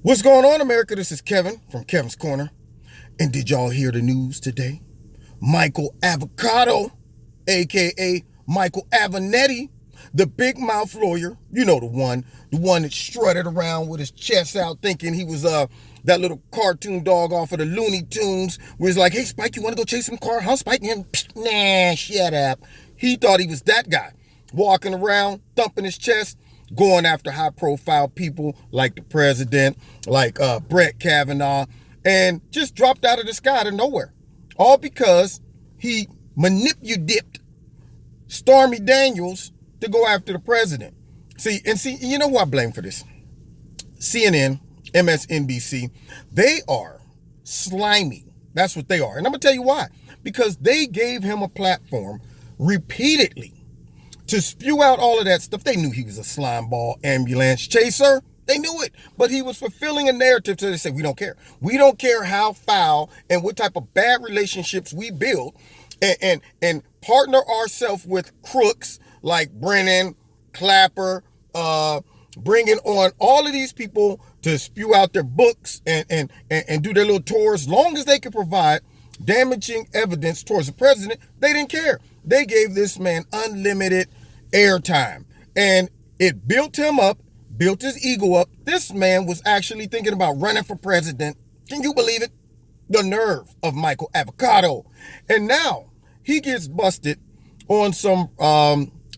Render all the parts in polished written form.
What's going on, America? This is Kevin from Kevin's Corner. And did y'all hear the news today? Michael Avocado, aka Michael Avenattie, the big mouth lawyer, you know the one that strutted around with his chest out thinking he was that little cartoon dog off of the Looney Tunes, where he's like, hey Spike, you wanna go chase some car? Huh, Spike? And nah, shut up. He thought he was that guy, walking around, thumping his chest, going after high profile people like the president, like Brett Kavanaugh, and just dropped out of the sky out of nowhere. All because he manipulated Stormy Daniels to go after the president. See, you know who I blame for this? CNN, MSNBC. They are slimy. That's what they are. And I'm going to tell you why. Because they gave him a platform repeatedly to spew out all of that stuff. They knew he was a slimeball ambulance chaser. They knew it. But he was fulfilling a narrative, so they said, we don't care. We don't care how foul and what type of bad relationships we build and partner ourselves with crooks like Brennan, Clapper, bringing on all of these people to spew out their books and do their little tours. As long as they could provide damaging evidence towards the president, they didn't care. They gave this man unlimited airtime, and it built him up, built his ego up. This man was actually thinking about running for president. Can you believe it? The nerve of Michael Avocado. And now he gets busted on some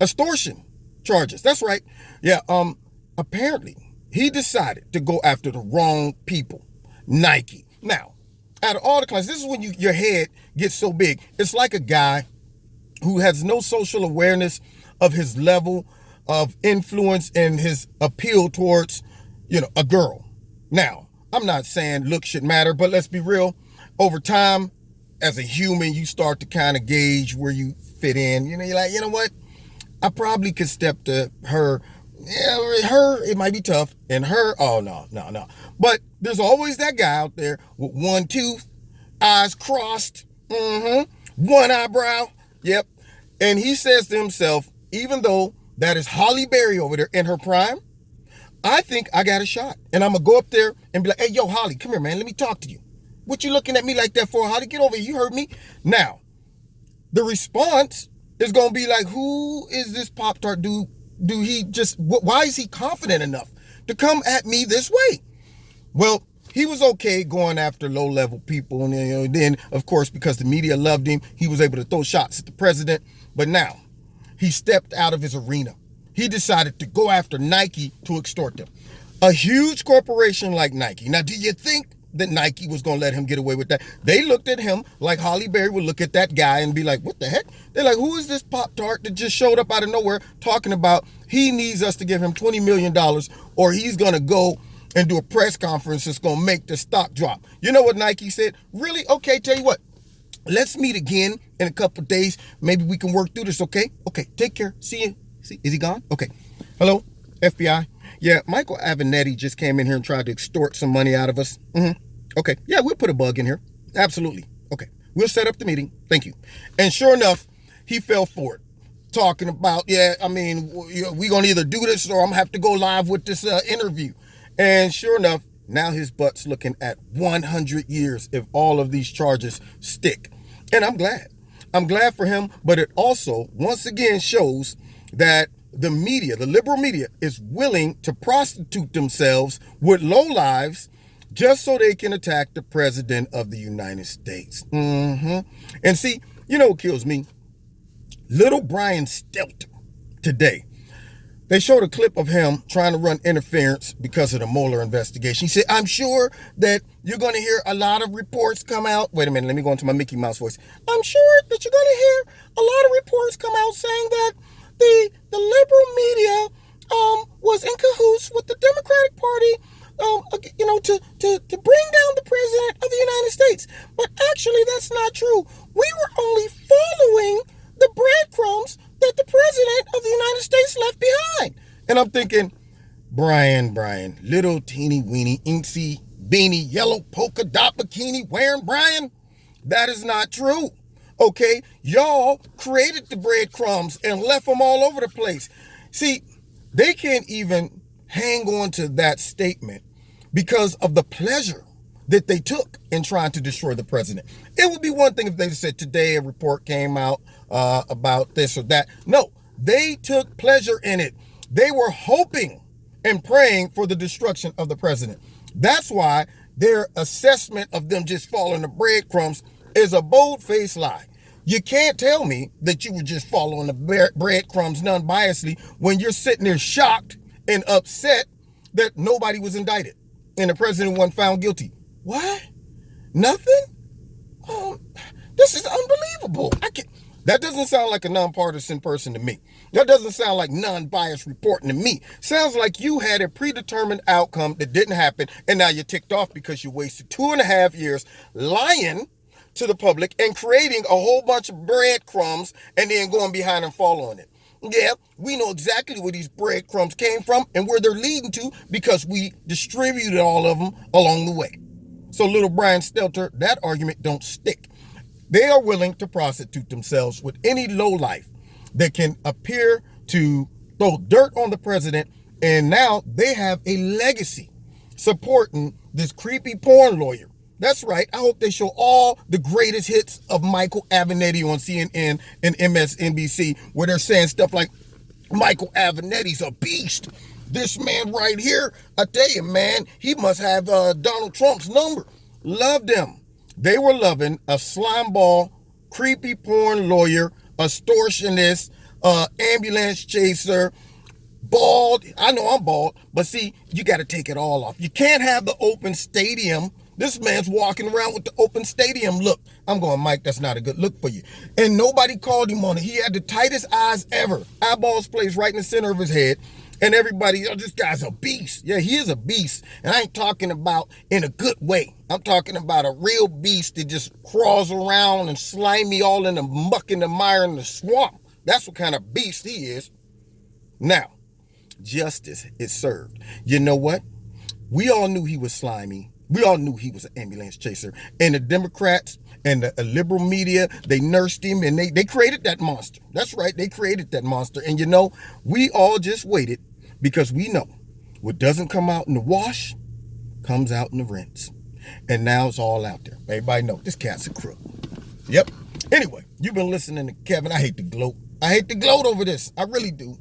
extortion charges. That's right. Yeah, apparently he decided to go after the wrong people. Nike. Now, out of all the clients, this is when your head gets so big. It's like a guy who has no social awareness of his level of influence and his appeal towards, a girl. Now, I'm not saying looks should matter, but let's be real. Over time, as a human, you start to kind of gauge where you fit in. You're like, you know what? I probably could step to her. Yeah, her, it might be tough. And her, oh, no. But there's always that guy out there with one tooth, eyes crossed, one eyebrow. Yep. And he says to himself, even though that is Holly Berry over there in her prime, I think I got a shot. And I'm going to go up there and be like, hey, yo, Holly, come here, man. Let me talk to you. What you looking at me like that for, Holly? Get over here. You heard me. Now, the response is going to be like, who is this Pop-Tart dude? Why is he confident enough to come at me this way? Well, he was okay going after low-level people. And then, of course, because the media loved him, he was able to throw shots at the president. But now, he stepped out of his arena. He decided to go after Nike to extort them. A huge corporation like Nike. Now, do you think that Nike was going to let him get away with that? They looked at him like Holly Berry would look at that guy and be like, what the heck? They're like, who is this Pop-Tart that just showed up out of nowhere talking about he needs us to give him $20 million or he's going to go and do a press conference that's going to make the stock drop? You know what Nike said? Really? Okay, tell you what. Let's meet again in a couple of days. Maybe we can work through this, okay? Okay, take care. See you. See, is he gone? Okay. Hello, FBI. Yeah, Michael Avenattie just came in here and tried to extort some money out of us. Okay. Yeah, we'll put a bug in here. Absolutely. Okay. We'll set up the meeting. Thank you. And sure enough, he fell for it. Talking about, we're going to either do this or I'm going to have to go live with this interview. And sure enough, now his butt's looking at 100 years if all of these charges stick. And I'm glad. I'm glad for him, but it also, once again, shows that the media, the liberal media, is willing to prostitute themselves with lowlives just so they can attack the president of the United States. And see, you know what kills me? Little Brian Stelter today. They showed a clip of him trying to run interference because of the Mueller investigation. He said, I'm sure that you're going to hear a lot of reports come out. Wait a minute, let me go into my Mickey Mouse voice. I'm sure that you're going to hear a lot of reports come out saying that the liberal media was in cahoots with the Democratic Party, to bring down the president of the United States. But actually, that's not true. We were only following the breadcrumbs that the president of the United States left behind. And I'm thinking, Brian, little teeny weeny inksy beanie yellow polka dot bikini wearing Brian, that is not true. Okay, y'all created the breadcrumbs and left them all over the place. See, they can't even hang on to that statement because of the pleasure that they took in trying to destroy the president. It would be one thing if they said today a report came out about this or that. No, they took pleasure in it. They were hoping and praying for the destruction of the president. That's why their assessment of them just following the breadcrumbs is a bold-faced lie. You can't tell me that you were just following the breadcrumbs non-biasedly when you're sitting there shocked and upset that nobody was indicted and the president wasn't found guilty. What? Nothing? This is unbelievable. That doesn't sound like a nonpartisan person to me. That doesn't sound like non-biased reporting to me. Sounds like you had a predetermined outcome that didn't happen, and now you're ticked off because you wasted 2.5 years lying to the public and creating a whole bunch of breadcrumbs and then going behind and following it. Yeah, we know exactly where these breadcrumbs came from and where they're leading to because we distributed all of them along the way. So little Brian Stelter, that argument don't stick. They are willing to prostitute themselves with any lowlife that can appear to throw dirt on the president, and now they have a legacy supporting this creepy porn lawyer. That's right. I hope they show all the greatest hits of Michael Avenattie on CNN and MSNBC where they're saying stuff like, Michael Avenattie's a beast. This man right here, I tell you, man, he must have Donald Trump's number. Loved him. They were loving a slimeball, creepy porn lawyer, extortionist, ambulance chaser, bald. I know I'm bald, but see, you got to take it all off. You can't have the open stadium. This man's walking around with the open stadium look. I'm going, Mike, that's not a good look for you. And nobody called him on it. He had the tightest eyes ever. Eyeballs placed right in the center of his head. And everybody, oh, this guy's a beast. Yeah, he is a beast. And I ain't talking about in a good way. I'm talking about a real beast that just crawls around and slimy all in the muck and the mire in the swamp. That's what kind of beast he is. Now, justice is served. You know what? We all knew he was slimy. We all knew he was an ambulance chaser. And the Democrats and the liberal media, they nursed him and they created that monster. That's right, they created that monster. And you know, we all just waited because we know what doesn't come out in the wash comes out in the rinse. And now it's all out there. Everybody know this cat's a crook. Yep. Anyway, you've been listening to Kevin. I hate to gloat. I hate to gloat over this. I really do.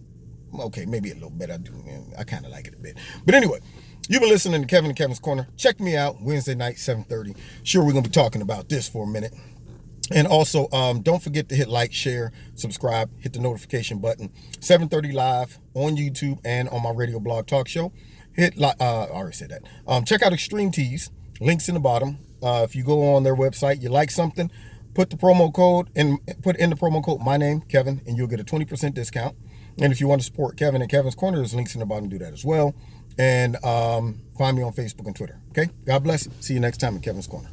Okay, maybe a little bit. I do. I kind of like it a bit. But anyway, you've been listening to Kevin and Kevin's Corner. Check me out Wednesday night, 7:30. Sure, we're going to be talking about this for a minute. And also, don't forget to hit like, share, subscribe, hit the notification button. 7:30 live on YouTube and on my radio blog talk show. I already said that. Check out Extreme Tees. Links in the bottom. If you go on their website, you like something, put the promo code and put in the promo code my name, Kevin, and you'll get a 20% discount. And if you want to support Kevin and Kevin's Corner, there's links in the bottom. Do that as well. And find me on Facebook and Twitter. Okay? God bless. See you next time in Kevin's Corner.